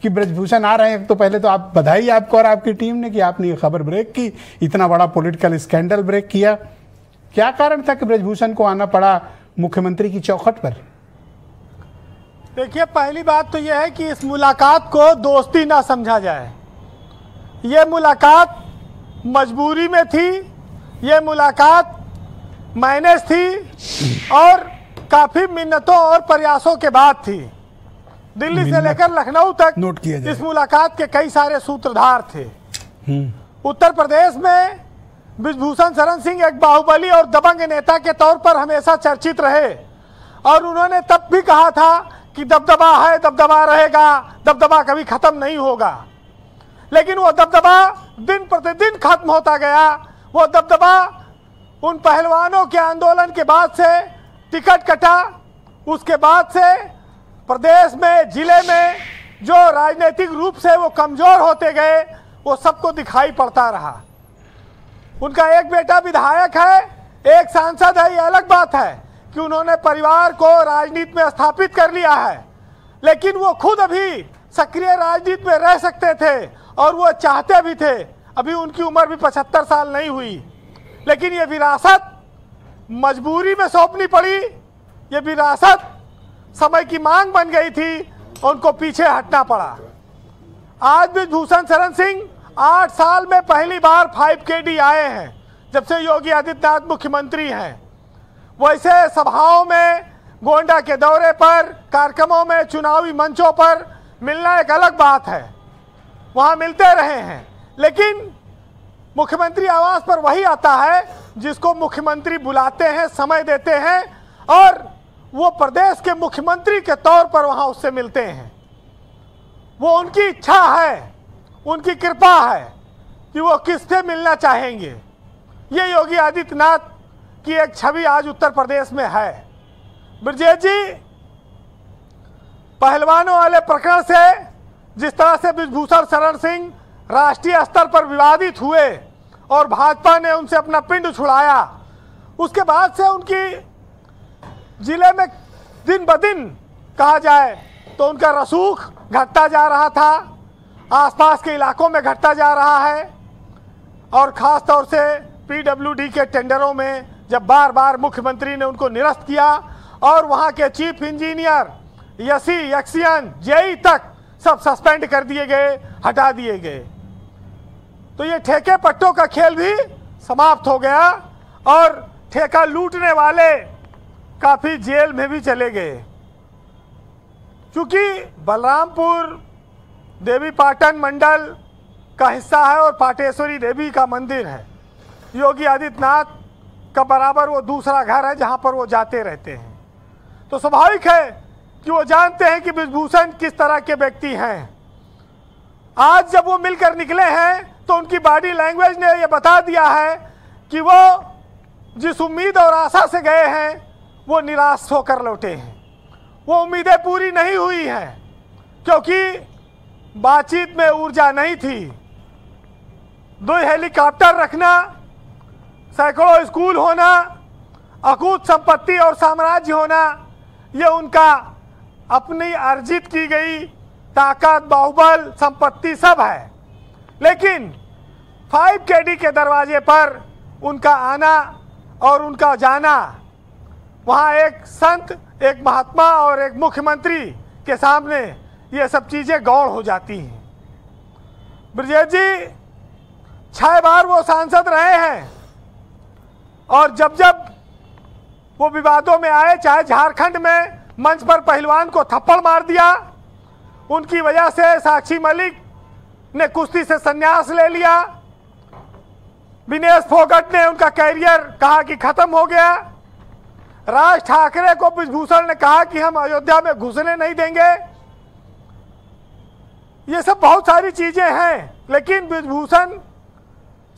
कि ब्रजभूषण आ रहे हैं, तो पहले तो आप बधाई आपको और आपकी टीम ने कि आपने ये खबर ब्रेक की, इतना बड़ा पॉलिटिकल स्कैंडल ब्रेक किया। क्या कारण था कि ब्रजभूषण को आना पड़ा मुख्यमंत्री की चौखट पर? देखिए, पहली बात तो यह है कि इस मुलाकात को दोस्ती ना समझा जाए। ये मुलाकात मजबूरी में थी, ये मुलाकात मैनेज थी और काफ़ी मिन्नतों और प्रयासों के बाद थी। दिल्ली से लेकर लखनऊ तक नोट किया जाए, इस मुलाकात के कई सारे सूत्रधार थे। उत्तर प्रदेश में ब्रजभूषण शरण सिंह एक बाहुबली और दबंग नेता के तौर पर हमेशा चर्चित रहे और उन्होंने तब भी कहा था कि दबदबा है, दबदबा रहेगा, दबदबा कभी खत्म नहीं होगा। लेकिन वो दबदबा दिन प्रतिदिन खत्म होता गया। वो दबदबा उन पहलवानों के आंदोलन के बाद से टिकट कटा, उसके बाद से प्रदेश में, जिले में जो राजनीतिक रूप से वो कमजोर होते गए, वो सबको दिखाई पड़ता रहा। उनका एक बेटा विधायक है, एक सांसद है, ये अलग बात है कि उन्होंने परिवार को राजनीति में स्थापित कर लिया है, लेकिन वो खुद अभी सक्रिय राजनीति में रह सकते थे और वो चाहते भी थे। अभी उनकी उम्र भी 75 साल नहीं हुई, लेकिन ये विरासत मजबूरी में सौंपनी पड़ी। ये विरासत समय की मांग बन गई थी और उनको पीछे हटना पड़ा। आज ब्रजभूषण शरण सिंह 8 साल में पहली बार 5KD आए हैं जब से योगी आदित्यनाथ मुख्यमंत्री हैं। वैसे सभाओं में, गोंडा के दौरे पर, कार्यक्रमों में, चुनावी मंचों पर मिलना एक अलग बात है, वहाँ मिलते रहे हैं। लेकिन मुख्यमंत्री आवास पर वही आता है जिसको मुख्यमंत्री बुलाते हैं, समय देते हैं और वो प्रदेश के मुख्यमंत्री के तौर पर वहाँ उससे मिलते हैं। वो उनकी इच्छा है, उनकी कृपा है कि वो किससे मिलना चाहेंगे। ये योगी आदित्यनाथ की एक छवि आज उत्तर प्रदेश में है। ब्रजेश जी, पहलवानों वाले प्रकरण से जिस तरह से ब्रजभूषण शरण सिंह राष्ट्रीय स्तर पर विवादित हुए और भाजपा ने उनसे अपना पिंड छुड़ाया, उसके बाद से उनकी जिले में दिन ब दिन कहा जाए तो उनका रसूख घटता जा रहा था, आसपास के इलाकों में घटता जा रहा है। और ख़ास तौर से PWD के टेंडरों में जब बार बार मुख्यमंत्री ने उनको निरस्त किया और वहाँ के चीफ इंजीनियर, यक्सियन, जेई तक सब सस्पेंड कर दिए गए, हटा दिए गए, तो ये ठेके पट्टों का खेल भी समाप्त हो गया और ठेका लूटने वाले काफ़ी जेल में भी चले गए। क्योंकि बलरामपुर देवी पाटन मंडल का हिस्सा है और पाटेश्वरी देवी का मंदिर है। योगी आदित्यनाथ का बराबर वो दूसरा घर है जहां पर वो जाते रहते हैं। तो स्वाभाविक है कि वो जानते हैं कि ब्रजभूषण किस तरह के व्यक्ति हैं। आज जब वो मिलकर निकले हैं तो उनकी बॉडी लैंग्वेज ने ये बता दिया है कि वो जिस उम्मीद और आशा से गए हैं वो निराश होकर लौटे हैं। वो उम्मीदें पूरी नहीं हुई हैं क्योंकि बातचीत में ऊर्जा नहीं थी। 2 हेलीकॉप्टर रखना, सैकड़ों स्कूल होना, अकूत संपत्ति और साम्राज्य होना, ये उनका अपनी अर्जित की गई ताकत, बाहुबल, संपत्ति सब है। लेकिन 5KD के दरवाजे पर उनका आना और उनका जाना, वहाँ एक संत, एक महात्मा और एक मुख्यमंत्री के सामने ये सब चीज़ें गौण हो जाती हैं। ब्रजेश जी 6 बार वो सांसद रहे हैं और जब जब वो विवादों में आए, चाहे झारखंड में मंच पर पहलवान को थप्पड़ मार दिया, उनकी वजह से साक्षी मलिक ने कुश्ती से संन्यास ले लिया, विनेश फोगट ने उनका कैरियर कहा कि खत्म हो गया, राज ठाकरे को ब्रजभूषण ने कहा कि हम अयोध्या में घुसने नहीं देंगे। ये सब बहुत सारी चीजें हैं, लेकिन ब्रजभूषण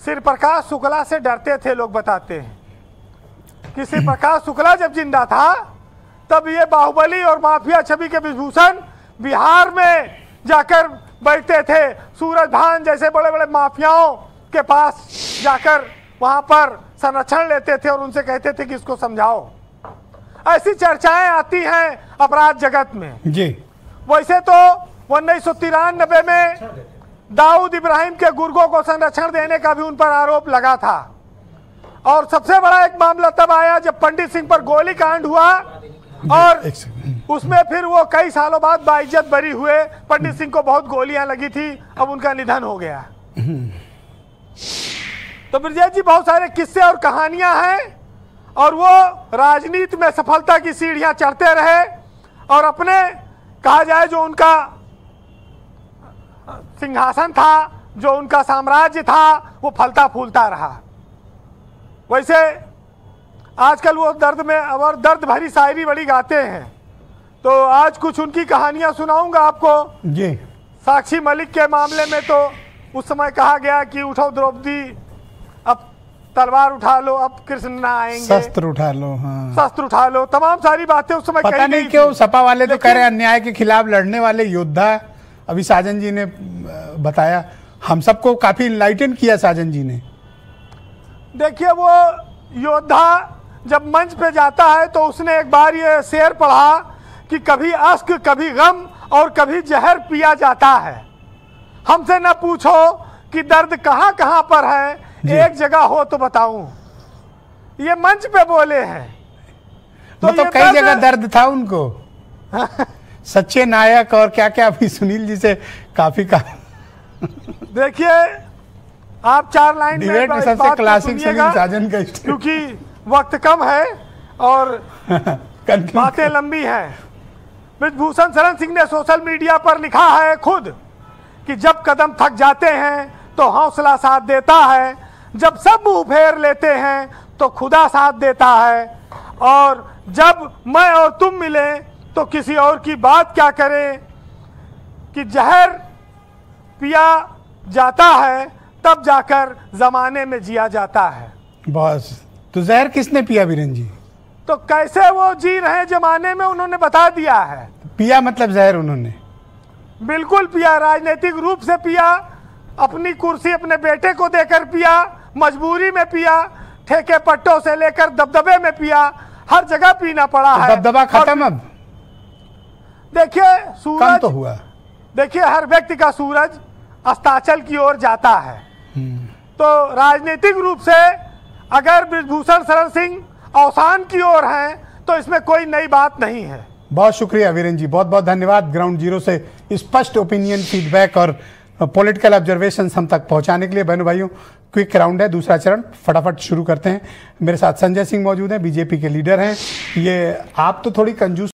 श्री प्रकाश शुक्ला से डरते थे। लोग बताते हैं कि श्री प्रकाश शुक्ला जब जिंदा था तब ये बाहुबली और माफिया छवि के ब्रजभूषण बिहार में जाकर बैठते थे, सूरज भान जैसे बड़े बड़े माफियाओं के पास जाकर वहां पर संरक्षण लेते थे और उनसे कहते थे कि इसको समझाओ। ऐसी चर्चाएं आती हैं अपराध जगत में जी। वैसे तो 1993 में दाऊद इब्राहिम के गुर्गों को संरक्षण देने का भी उन पर आरोप लगा था। और सबसे बड़ा एक मामला तब आया जब पंडित सिंह पर गोली कांड हुआ और उसमें फिर वो कई सालों बाद बाइज्जत बरी हुए। पंडित सिंह को बहुत गोलियां लगी थी, अब उनका निधन हो गया। तो ब्रजेश जी बहुत सारे किस्से और कहानियां हैं और वो राजनीति में सफलता की सीढ़ियां चढ़ते रहे और अपने कहा जाए जो उनका सिंहासन था, जो उनका साम्राज्य था, वो फलता फूलता रहा। वैसे आजकल वो दर्द में और दर्द भरी शायरी बड़ी गाते हैं, तो आज कुछ उनकी कहानियां सुनाऊंगा आपको जी। साक्षी मलिक के मामले में तो उस समय कहा गया कि उठो द्रौपदी, अब तलवार उठा लो, अब कृष्ण ना आएंगे, शस्त्र उठा लो। हाँ, शस्त्र उठा लो, तमाम सारी बातें उस समय पता नहीं क्यों सपा वाले तो कह रहे हैं अन्याय के खिलाफ लड़ने वाले योद्धा। अभी साजन जी ने बताया, हम सबको काफी इनलाइटन किया साजन जी ने। देखिए वो योद्धा जब मंच पे जाता है तो उसने एक बार ये शेर पढ़ा कि कभी अश्क, कभी गम और कभी जहर पिया जाता है। हमसे न पूछो कि दर्द कहाँ कहाँ पर है, एक जगह हो तो बताऊं। ये मंच पे बोले हैं तो मतलब कई जगह दर्द था उनको। सच्चे नायक और क्या क्या, अभी सुनील जी से काफी का देखिए आप 4 लाइन डिबेट में सबसे क्लासिक सुनील साजन का, क्योंकि वक्त कम है और बातें लंबी हैं। ब्रिजभूषण शरण सिंह ने सोशल मीडिया पर लिखा है खुद कि जब कदम थक जाते हैं तो हौसला साथ देता है, जब सब मुंह फेर लेते हैं तो खुदा साथ देता है, और जब मैं और तुम मिले तो किसी और की बात क्या करें, कि जहर पिया जाता है तब जाकर जमाने में जिया जाता है। बस तो जहर किसने पिया बीरेन जी? तो कैसे वो जी रहे जमाने में उन्होंने बता दिया है। पिया मतलब जहर उन्होंने बिल्कुल पिया, राजनीतिक रूप से पिया, अपनी कुर्सी अपने बेटे को देकर पिया, मजबूरी में पिया, ठेके पट्टों से लेकर दबदबे में पिया, हर जगह पीना पड़ा है। दबदबा खत्म अब। देखिए सूरज तो हुआ, देखिए हर व्यक्ति का सूरज अस्ताचल की ओर जाता है। तो राजनीतिक रूप से अगर ब्रिजभूषण शरण सिंह अवसान की ओर हैं तो इसमें कोई नई बात नहीं है। बहुत शुक्रिया वीरेन जी, बहुत बहुत धन्यवाद ग्राउंड जीरो से स्पष्ट ओपिनियन, फीडबैक और पॉलिटिकल ऑब्जर्वेशन हम तक पहुंचाने के लिए। बहनों भाइयों, क्विक राउंड है, दूसरा चरण, फटाफट शुरू करते हैं। मेरे साथ संजय सिंह मौजूद हैं, बीजेपी के लीडर हैं। ये आप तो थोड़ी कंजूस